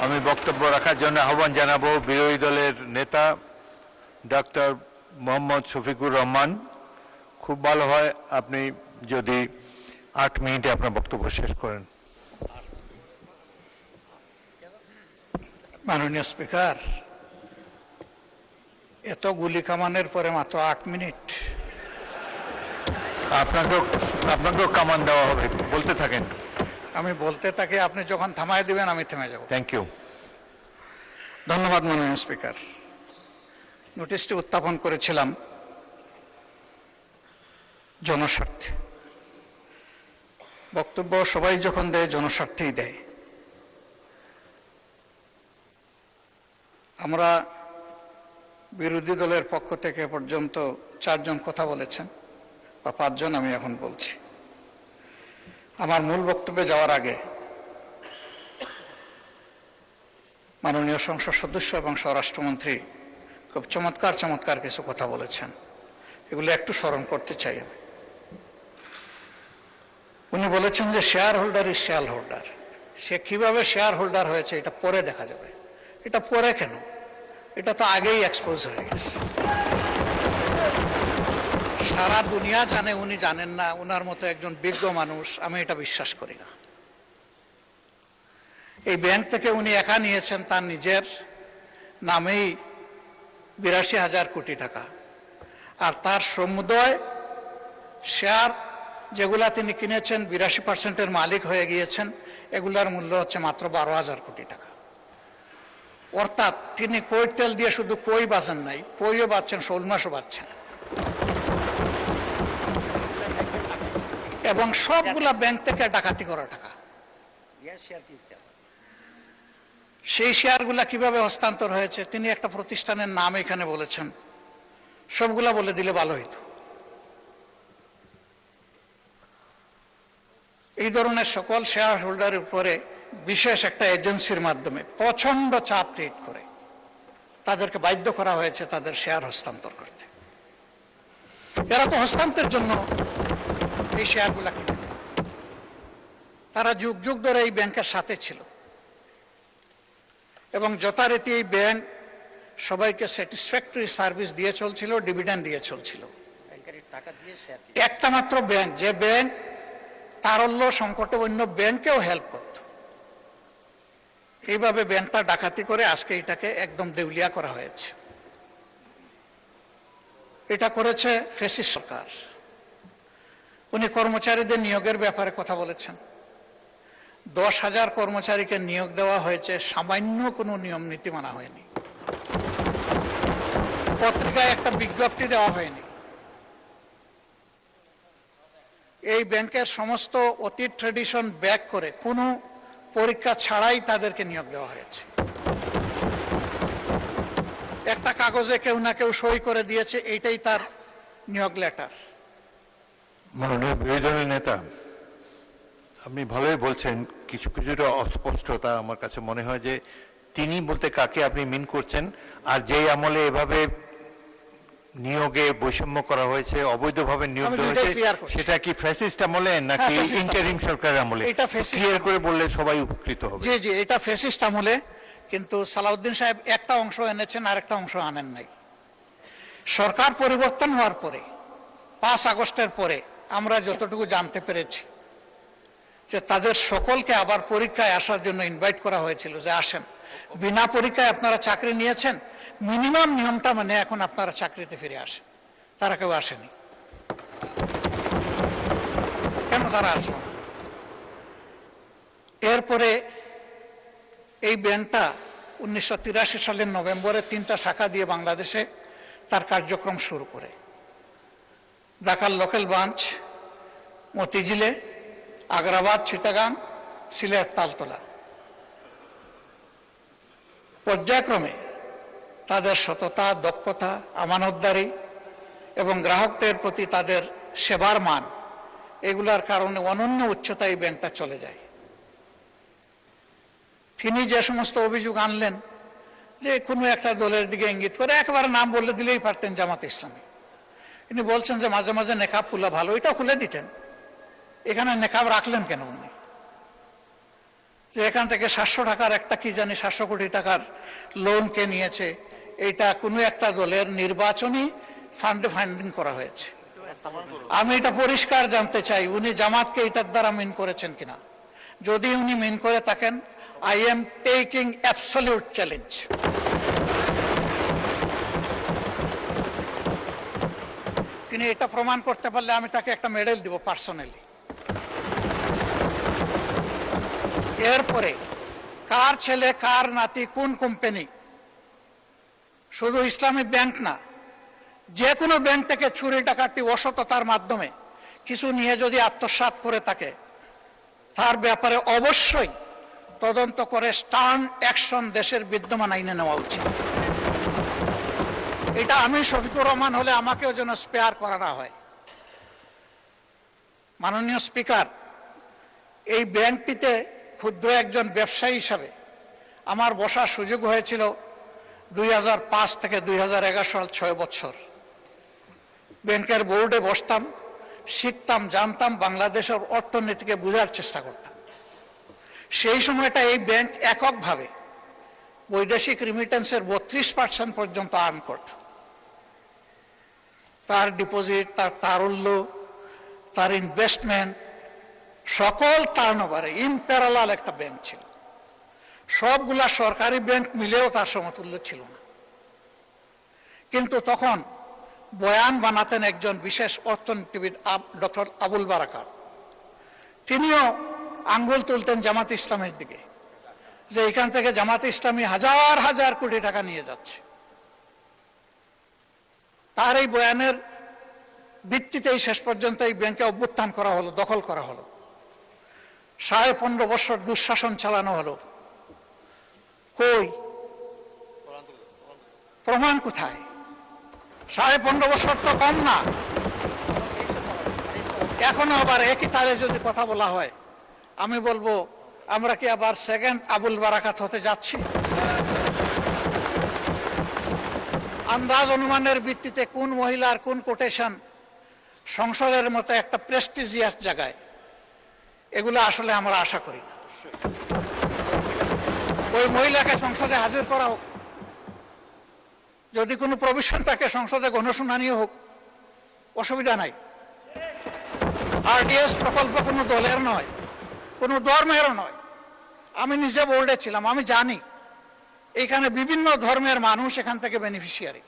আমি বক্তব্য রাখার জন্য আহ্বান জানাবো বিরোধী দলের নেতা ডক্টর মোহাম্মদ শফিকুর রহমান। খুব ভালো হয় আপনি যদি 8 মিনিটে আপনার বক্তব্য শেষ করেন। মাননীয় স্পিকার, এত গুলি কামানের পরে মাত্র 8 মিনিট? আপনাকেও কামান দেওয়া হবে, বলতে থাকেন। আমি বলতে থাকি, আপনি যখন থামায় দিবেন আমি থেমে যাব। Thank you. ধন্যবাদ মাননীয় স্পিকার। নোটিশটি উত্থাপন করেছিলাম জনস্বার্থে। বক্তব্য সবাই যখন দেয় জনস্বার্থেই দেয়। আমরা বিরোধী দলের পক্ষ থেকে পর্যন্ত 4 জন কথা বলেছেন, বা 5 জন আমি এখন বলছি। আমার মূল বক্তব্যে যাওয়ার আগে মাননীয় সংসদ সদস্য এবং স্বরাষ্ট্রমন্ত্রী খুব চমৎকার কিছু কথা বলেছেন, এগুলো একটু স্মরণ করতে চাই আমি। উনি বলেছেন যে share holder is share holder. সে কিভাবে শেয়ার হোল্ডার হয়েছে এটা পরে দেখা যাবে। এটা পরে কেন? এটা তো আগেই এক্সপোজ হয়ে গেছে। সারা দুনিয়া জানে, উনি জানেন না। উনার মতো একজন বিজ্ঞ মানুষ, আমি এটা বিশ্বাস করি না। এই ব্যাংক থেকে উনি একা নিয়েছেন তার নিজের নামেই 82,000 কোটি টাকা, আর তার সমুদয় শেয়ার যেগুলা তিনি কিনেছেন 82% মালিক হয়ে গিয়েছেন, এগুলার মূল্য হচ্ছে মাত্র 12,000 কোটি টাকা। অর্থাৎ তিনি কই তেল দিয়ে শুধু কই বাঁচেন নাই, কইও বাঁচছেন, শোল মাছও বাঁচছেন, এবং সবগুলা ব্যাংক থেকে ডাকাতি করা টাকা। সেই শেয়ারগুলা কিভাবে হস্তান্তর হয়েছে তিনি একটা প্রতিষ্ঠানের নাম এখানে বলেছেন, সবগুলা বলে দিলে ভালো হইতো। এই ধরনের সকল শেয়ার হোল্ডারের উপরে বিশেষ একটা এজেন্সির মাধ্যমে প্রচন্ড চাপ ক্রিয়েট করে তাদেরকে বাধ্য করা হয়েছে তাদের শেয়ার হস্তান্তর করতে। এরা তো হস্তান্তরের জন্য এই শেয়ারগুলা কিনে, তারা যুগ যুগ ধরে এই ব্যাংকের সাথে ছিল, এবং যথারীতি এই ব্যাংক সবাইকে স্যাটিসফ্যাক্টরি সার্ভিস দিয়ে চলছিল, ডিভিডেন্ড দিয়ে চলছিল। একটা মাত্র ব্যাংক, যে ব্যাংক তারল্য সংকটে অন্য ব্যাংকেও হেল্প করত, এইভাবে ব্যাংকটা ডাকাতি করে আজকে এটাকে একদম দেউলিয়া করা হয়েছে। এটা করেছে ফ্যাসিস্ট সরকার। উনি কর্মচারীদের নিয়োগের ব্যাপারে কথা বলেছেন। 10,000 কর্মচারীকে নিয়োগ দেওয়া হয়েছে, সামান্য কোনো নিয়ম নীতি মানা হয়নি, পত্রিকায় একটা বিজ্ঞপ্তি দেওয়া হয়নি। এই ব্যাংকের সমস্ত অতীত ট্রেডিশন ব্যাক করে কোনো পরীক্ষা ছাড়াই তাদেরকে নিয়োগ দেওয়া হয়েছে। একটা কাগজে কেউ না কেউ সই করে দিয়েছে, এইটাই তার নিয়োগ লেটার। মাননীয় বিরোধী দলের নেতা, আপনি ভালোই বলছেন, কিছুটা অস্পষ্টতা আমার কাছে মনে হয় যে তিনি বলতে কাকে আপনি মিন করছেন, আর যেই আমলে এভাবে নিয়োগে বৈষম্য করা হয়েছে, অবৈধভাবে নিয়োগ দেওয়া হয়েছে, সেটা কি ফ্যাসিস্ট আমলে নাকি ইন্টারিম সরকারের আমলে? এটা ক্লিয়ার করে বললে সবাই উপকৃত হবে। জি জি, এটা ফ্যাসিস্ট আমলে, কিন্তু সালাউদ্দিন সাহেব একটা অংশ এনেছেন আর একটা অংশ আনেন নাই। সরকার পরিবর্তন হওয়ার পরে 5 আগস্টের পরে আমরা যতটুকু জানতে পেরেছি যে তাদের সকলকে আবার পরীক্ষায় আসার জন্য ইনভাইট করা হয়েছিল, যে আসেন, বিনা পরীক্ষায় আপনারা চাকরি নিয়েছেন, মিনিমাম নিয়মটা মানে এখন আপনারা চাকরিতে ফিরে আসেন। তারা কেউ আসেনি। কেন তারা আসলো না? এরপরে এই ব্যাংকটা 1983 সালের নভেম্বরে 3টা শাখা দিয়ে বাংলাদেশে তার কার্যক্রম শুরু করে। ঢাকার লোকাল ব্রাঞ্চ মতিঝিলে, আগ্রাবাদ, চিটাগাং, সিলেট, তালতলা। পর্যায়ক্রমে তাদের সততা, দক্ষতা, আমানতদারি এবং গ্রাহকদের প্রতি তাদের সেবার মান, এগুলার কারণে অনন্য উচ্চতায় এই ব্যাংকটা চলে যায়। তিনি যে সমস্ত অভিযোগ আনলেন, যে কোনো একটা দলের দিকে ইঙ্গিত করে, একেবারে নাম বলে দিলেই পারতেন জামাত ইসলামী। তিনি বলছেন যে মাঝে মাঝে নেকাব খুলা ভালো, এটা খুলে দিতেন, এখানে নেকাব রাখলেন কেন উনি? যে এখান থেকে 700 টাকার একটা কি জানি 700 কোটি টাকার লোন কে নিয়েছে, এটা কোনো একটা দলের নির্বাচনী ফান্ডে ফান্ডিং করা হয়েছে। আমি এটা পরিষ্কার জানতে চাই উনি জামাতকে এটার দ্বারা মিন করেছেন কিনা। যদি উনি মিন করে থাকেন, I am taking absolute challenge. তিনি এটা প্রমাণ করতে পারলে আমি তাকে একটা মেডেল দিব পার্সোনালি। এরপরে কার ছেলে কার নাতি কোন কোম্পানি, শুধু ইসলামী ব্যাংক না, যে কোনো ব্যাংক থেকে চুরি ডাকাতি অসততার মাধ্যমে কিছু নিয়ে যদি আত্মসাৎ করে থাকে, তার ব্যাপারে অবশ্যই তদন্ত করে স্টার্ন অ্যাকশন দেশের বিদ্যমান আইনে নেওয়া উচিত। এটা আমি শফিকুর রহমান হলে আমাকেও যেন স্পেয়ার করা না হয়। মাননীয় স্পিকার, এই ব্যাংকটিতে ক্ষুদ্র একজন ব্যবসায়ী হিসাবে আমার বসার সুযোগ হয়েছিল 2005 থেকে 2011 সাল, 6 বছর। ব্যাংকের বোর্ডে বসতাম, শিখতাম, জানতাম, বাংলাদেশের অর্থনীতিকে বোঝার চেষ্টা করতাম। সেই সময়টা এই ব্যাংক এককভাবে বৈদেশিক রিমিটেন্সের 32% পর্যন্ত আর্ন করত। তার ডিপোজিট, তার তারল্য, তার ইনভেস্টমেন্ট, সকল টার্নওভারে ইম্প্যারালাল একটা ব্যাংক ছিল। সবগুলা সরকারি ব্যাংক মিলেও তার সমতুল্য ছিল না। কিন্তু তখন বয়ান বানাতেন একজন বিশেষ অর্থনীতিবিদ ডক্টর আবুল বারাকাত। তিনিও আঙ্গুল তুলতেন জামাত ইসলামের দিকে, যে এখান থেকে জামাত ইসলামী হাজার হাজার কোটি টাকা নিয়ে যাচ্ছে। তার এই বয়ানের ভিত্তিতেই শেষ পর্যন্ত এই ব্যাংকে অভ্যুত্থান করা হলো, দখল করা হলো। 15.5 বছর দুঃশাসন চালানো হলো। কই প্রমাণ কোথায়? 15.5 বছর তো কম না। এখনো আবার একই তালে যদি কথা বলা হয়, আমি বলবো আমরা কি আবার সেকেন্ড আবুল বারাকাত হতে যাচ্ছি? আন্দাজ অনুমানের ভিত্তিতে কোন মহিলার কোন কোটেশন সংসদের মতো একটা প্রেস্টিজিয়াস জায়গায়, এগুলো আসলে আমরা আশা করি না। ওই মহিলাকে সংসদে হাজির করা হোক, যদি কোনো প্রভিশন থাকে সংসদে গণশুনানিও হোক, অসুবিধা নাই। আরডিএস প্রকল্প কোনো দলের নয়, কোনো ধর্মেরও নয়। আমি নিজে বোর্ডে ছিলাম, আমি জানি এখানে বিভিন্ন ধর্মের মানুষ এখান থেকে বেনিফিশিয়ারি।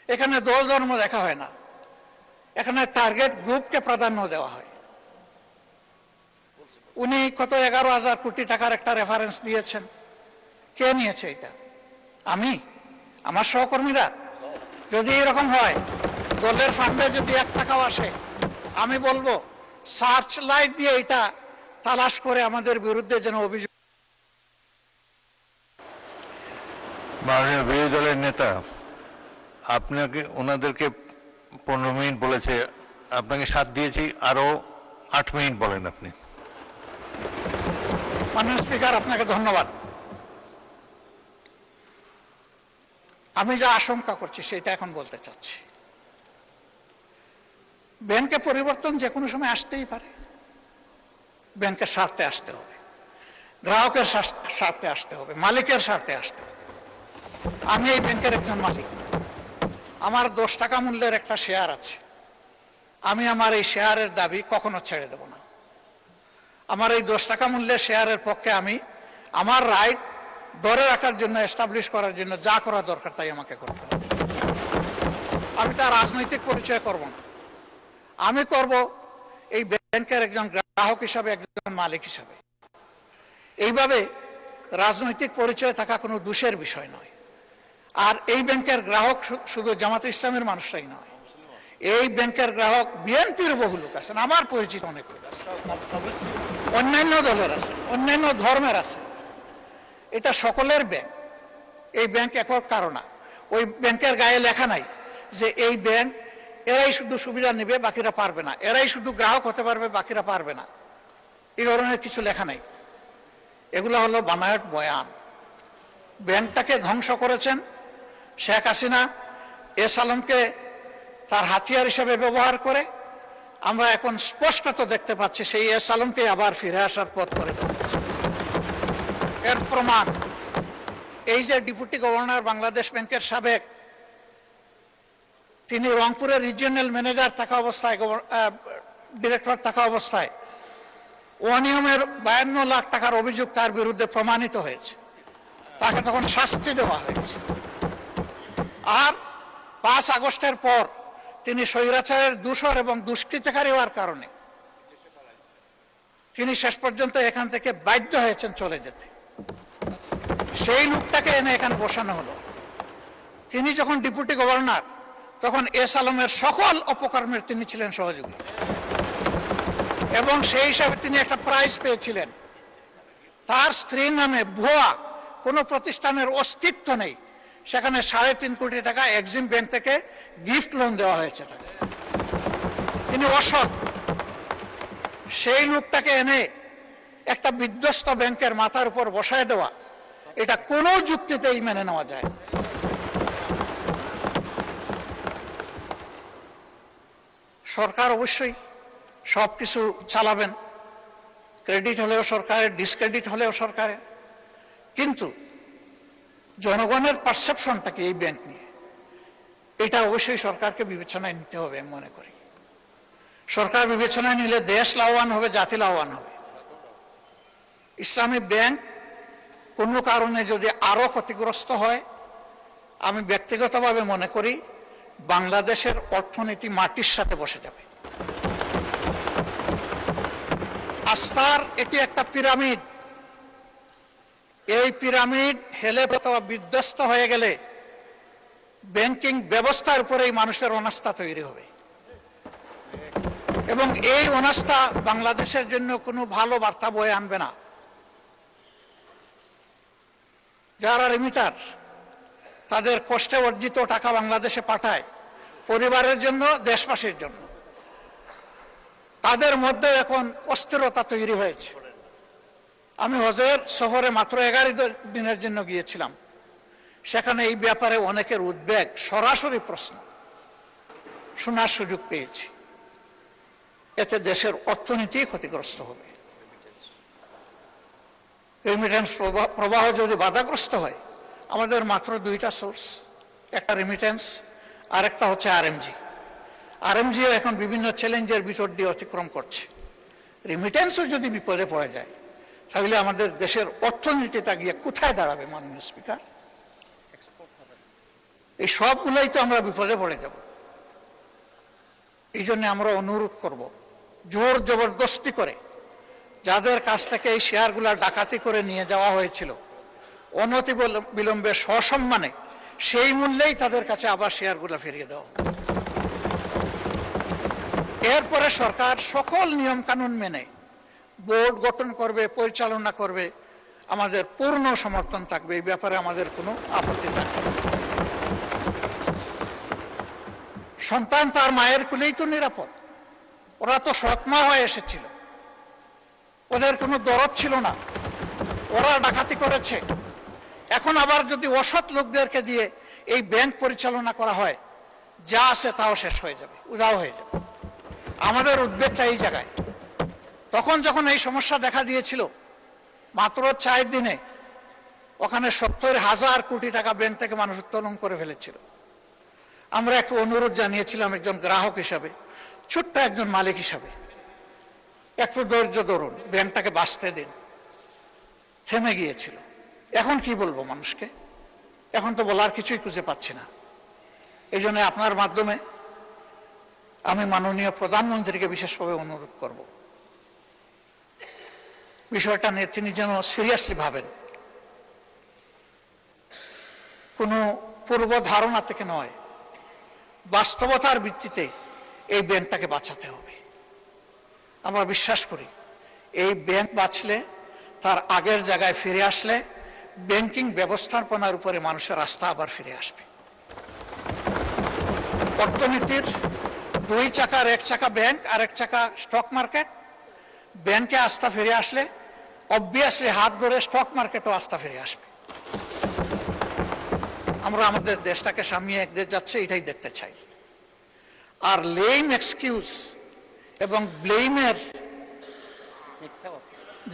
এখানে দল ধর্ম দেখা হয় না, এখানে টার্গেট গ্রুপকে প্রাধান্য দেওয়া হয়। উনি কত 11,000 কোটি টাকার একটা রেফারেন্স দিয়েছেন। কে নিয়েছে এটা? আমি, আমার সহকর্মীরা? যদি এরকম হয়, দলের ফান্ডে যদি 1 টাকাও আসে, আমি বলবো সার্চ লাইট দিয়ে এটা তালাশ করে আমাদের বিরুদ্ধে যেন অভিযোগ। মাননীয় বিরোধী দলের নেতা আপনাকে, ওনাদেরকে 15 মিনিট বলেছে, আপনাকে 7 দিয়েছি, আরো 8 মিনিট বলেন আপনি। মাননীয় স্পিকার, আপনাকে ধন্যবাদ। আমি যা আশঙ্কা করছি সেটা এখন বলতে চাচ্ছি। ব্যাংকে পরিবর্তন যে কোনো সময় আসতেই পারে। ব্যাংকের স্বার্থে আসতে হবে, গ্রাহকের স্বার্থে আসতে হবে, মালিকের স্বার্থে আসতে হবে। আমি এই ব্যাংকের একজন মালিক। আমার 10 টাকা মূল্যের একটা শেয়ার আছে। আমি আমার এই শেয়ারের দাবি কখনো ছেড়ে দেব না। আমার এই 10 টাকা মূল্যের শেয়ারের পক্ষে আমি আমার রাইট ধরে রাখার জন্য, এস্টাবলিশ করার জন্য যা করা দরকার তাই আমাকে করতে হবে। আমি তার রাজনৈতিক পরিচয় করব না, আমি করব এই ব্যাংকের একজন গ্রাহক হিসাবে, একজন মালিক হিসাবে। এইভাবে রাজনৈতিক পরিচয় থাকা কোনো দোষের বিষয় নয়। আর এই ব্যাংকের গ্রাহক শুধু জামাতে ইসলামের মানুষরাই নয়, এই ব্যাংকের গ্রাহক বিএনপির বহু লোক আছেন, আমার পরিচিত অনেক লোক আছে, অন্যান্য দলের আছে, অন্যান্য ধর্মের আছে। এটা সকলের ব্যাংক। এই ব্যাংক একক কারণ না। ওই ব্যাংকের গায়ে লেখা নাই যে এই ব্যাংক এরাই শুধু সুবিধা নেবে, বাকিরা পারবে না, এরাই শুধু গ্রাহক হতে পারবে, বাকিরা পারবে না। এই ধরনের কিছু লেখা নাই। এগুলো হলো বানায়ট বয়ান। ব্যাংকটাকে ধ্বংস করেছেন শেখ হাসিনা এস আলমকে তার হাতিয়ার হিসেবে ব্যবহার করে। আমরা এখন স্পষ্টত দেখতে পাচ্ছি সেই এস আলমকে আবার ফিরে আসার পথ করে দেওয়া হচ্ছে। এর প্রমাণ এই যে ডেপুটি গভর্নর বাংলাদেশ ব্যাংকের সাবেক, তিনি রংপুরের রিজিওনাল ম্যানেজার থাকা অবস্থায়, ডিরেক্টর থাকা অবস্থায় অনিয়মের 52 লাখ টাকার অভিযোগ তার বিরুদ্ধে প্রমাণিত হয়েছে, তাকে তখন শাস্তি দেওয়া হয়েছে। আর 5 আগস্টের পর তিনি স্বৈরাচারের দূষর এবং দুষ্কৃতকারী হওয়ার কারণে তিনি শেষ পর্যন্ত এখান থেকে বাধ্য হয়েছেন চলে যেতে। সেই লোকটাকে এনে এখানে বসানো হলো। তিনি যখন ডেপুটি গভর্নর, তখন এস আলমের সকল অপকর্মের তিনি ছিলেন সহযোগী, এবং সেই হিসাবে তিনি একটা প্রাইজ পেয়েছিলেন। তার স্ত্রীর নামে ভুয়া কোনো প্রতিষ্ঠানের অস্তিত্ব নেই, সেখানে 3.5 কোটি টাকা এক্সিম ব্যাংক থেকে গিফট লোন দেওয়া হয়েছে তাকে। তিনি অসৎ। সেই লোকটাকে এনে একটা বিধ্বস্ত ব্যাংকের মাথার উপর বসায় দেওয়া, এটা কোনো যুক্তিতেই মেনে নেওয়া যায় না। সরকার অবশ্যই সবকিছু চালাবেন, ক্রেডিট হলেও সরকারের, ডিসক্রেডিট হলেও সরকারের, কিন্তু জনগণের পারসেপশনটা কি এই ব্যাংক নিয়ে, এটা অবশ্যই সরকারকে বিবেচনায় নিতে হবে আমি মনে করি। সরকার বিবেচনায় নিলে দেশ লাভবান হবে, জাতি লাভবান হবে। ইসলামী ব্যাংক কোনো কারণে যদি আরো ক্ষতিগ্রস্ত হয়, আমি ব্যক্তিগতভাবে মনে করি বাংলাদেশের অর্থনীতি মাটির সাথে বসে যাবে। আস্থার এটি একটা পিরামিড। এই পিরামিড হেলে অথবা বিধ্বস্ত হয়ে গেলে ব্যাংকিং ব্যবস্থার উপরেই মানুষের অনাস্থা তৈরি হবে, এবং এই অনাস্থা বাংলাদেশের জন্য কোনো ভালো বার্তা বয়ে আনবে না। যারা রিমিটার, তাদের কষ্টে অর্জিত টাকা বাংলাদেশে পাঠায় পরিবারের জন্য, দেশবাসীর জন্য, তাদের মধ্যে এখন অস্থিরতা তৈরি হয়েছে। আমি হজের সফরে মাত্র 11 দিনের জন্য গিয়েছিলাম। সেখানে এই ব্যাপারে অনেকের উদ্বেগ, সরাসরি প্রশ্ন শোনার সুযোগ পেয়েছি। এতে দেশের অর্থনীতি ক্ষতিগ্রস্ত হবে। রেমিটেন্স প্রবাহ যদি বাধাগ্রস্ত হয়, আমাদের মাত্র 2টা সোর্স, একটা রেমিটেন্স, আরেকটা হচ্ছে আরএমজি। আরএমজিও এখন বিভিন্ন চ্যালেঞ্জের ভিতর দিয়ে অতিক্রম করছে। রেমিটেন্সও যদি বিপদে পড়ে যায়, তাহলে আমাদের দেশের অর্থনীতিটা গিয়ে কোথায় দাঁড়াবে মাননীয় স্পিকার? এই সবগুলোই তো আমরা বিপদে পড়ে যাব। এই জন্য আমরা অনুরোধ করব, জোর জবরদস্তি করে যাদের কাছ থেকে এই শেয়ারগুলা ডাকাতি করে নিয়ে যাওয়া হয়েছিল, অনতি বিলম্বে সসম্মানে সেই মূল্যেই তাদের কাছে আবার শেয়ারগুলা ফিরিয়ে দেওয়া হবে। এরপরে সরকার সকল নিয়ম কানুন মেনে বোর্ড গঠন করবে, পরিচালনা করবে, আমাদের পূর্ণ সমর্থন থাকবে। এই ব্যাপারে আমাদের কোনো আপত্তি থাকবে না। সন্তান তার মায়ের কুলেই তো নিরাপদ। ওরা তো সৎমা হয়ে এসেছিল, ওদের কোনো দরদ ছিল না, ওরা ডাকাতি করেছে। এখন আবার যদি অসৎ লোকদেরকে দিয়ে এই ব্যাংক পরিচালনা করা হয়, যা আছে তাও শেষ হয়ে যাবে, উধাও হয়ে যাবে। আমাদের উদ্বেগটা এই জায়গায়। তখন যখন এই সমস্যা দেখা দিয়েছিল, মাত্র 4 দিনে ওখানে 70,000 কোটি টাকা ব্যাংক থেকে মানুষ উত্তোলন করে ফেলেছিল। আমরা একটু অনুরোধ জানিয়েছিলাম একজন গ্রাহক হিসাবে, ছোট্ট একজন মালিক হিসাবে, একটু ধৈর্য ধরুন, ব্যাংকটাকে বাঁচতে দিন। থেমে গিয়েছিল। এখন কি বলবো মানুষকে? এখন তো বলার কিছুই খুঁজে পাচ্ছি না। এই জন্য আপনার মাধ্যমে আমি মাননীয় প্রধানমন্ত্রীকে বিশেষভাবে অনুরোধ করব, বিষয়টা নিয়ে তিনি যেন সিরিয়াসলি ভাবেন। কোনো পূর্ব ধারণা থেকে নয়, বাস্তবতার ভিত্তিতে এই ব্যাংকটাকে বাঁচাতে হবে। আমরা বিশ্বাস করি এই ব্যাংক বাঁচলে, তার আগের জায়গায় ফিরে আসলে, ব্যাংকিং ব্যবস্থাপনার উপরে মানুষের আস্থা আবার ফিরে আসবে। অর্থনীতির 2 চাকার 1 চাকা ব্যাংক আর 1 চাকা স্টক মার্কেট। ব্যাংকে আস্থা ফিরে আসলে অবভিয়াসলি হাত ধরে স্টক মার্কেটও আস্থা ফিরে আসবে। আমরা আমাদের দেশটাকে সামনে এগিয়ে যাচ্ছে, এটাই দেখতে চাই। আর লেম এক্সকিউজ এবং ব্লেমের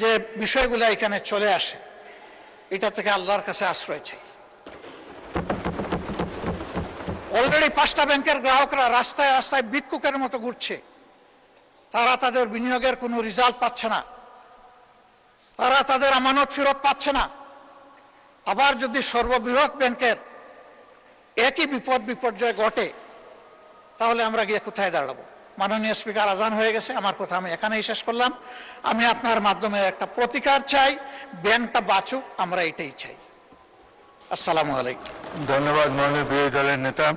যে বিষয়গুলো এখানে চলে আসে, এটা থেকে আল্লাহর কাছে আশ্রয় চাই। অলরেডি 5টা ব্যাংকের গ্রাহকরা রাস্তায় রাস্তায় ভিক্ষুকের মতো ঘুরছে। তারা তাদের বিনিয়োগের কোনো রেজাল্ট পাচ্ছে না, তারা তাদের আমানত ফেরত পাচ্ছে না। আবার যদি সর্ববৃহৎ ব্যাংকের একই বিপর্যয় ঘটে, তাহলে আমরা গিয়ে কোথায় দাঁড়াবো? মাননীয় স্পিকার, আজান হয়ে গেছে, আমার কথা আমি এখানেই শেষ করলাম। আমি আপনার মাধ্যমে একটা প্রতিকার চাই, ব্যাংকটা বাঁচুক, আমরা এটাই চাই। আসসালামু আলাইকুম। ধন্যবাদ মাননীয় বিরোধী দলের নেতা।